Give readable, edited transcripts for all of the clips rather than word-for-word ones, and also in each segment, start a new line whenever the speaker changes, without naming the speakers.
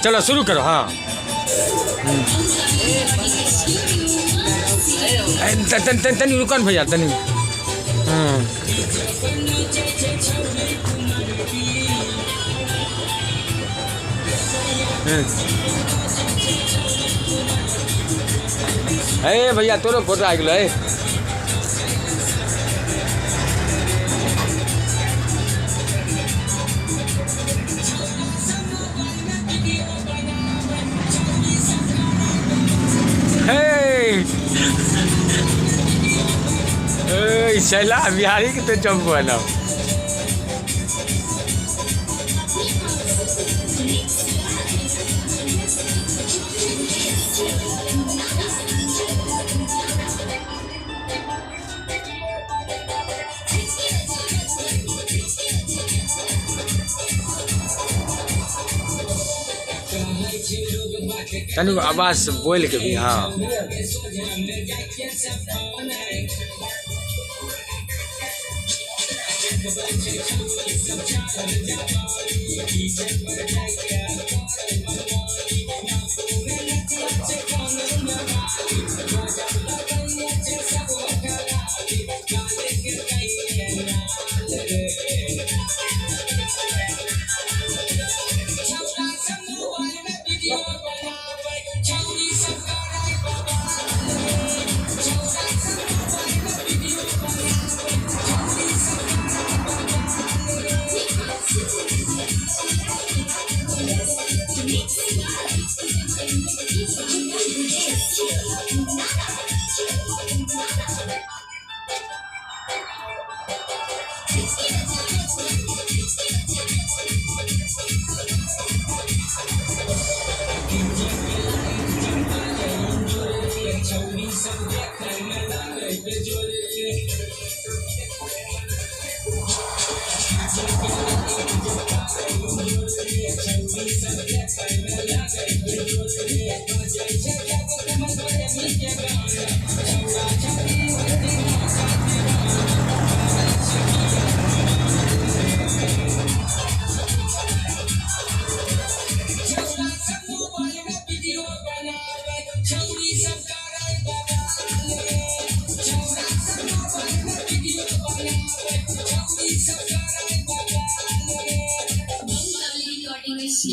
चलो शुरू करो। हाँ तनी रुको न भैया तनी। भैया तोरो फोटो आ गलो है। शैला बिहारी के तो चंपू है ना। तनी आवाज बोल के भी। हाँ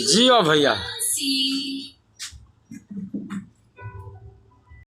जियो भैया।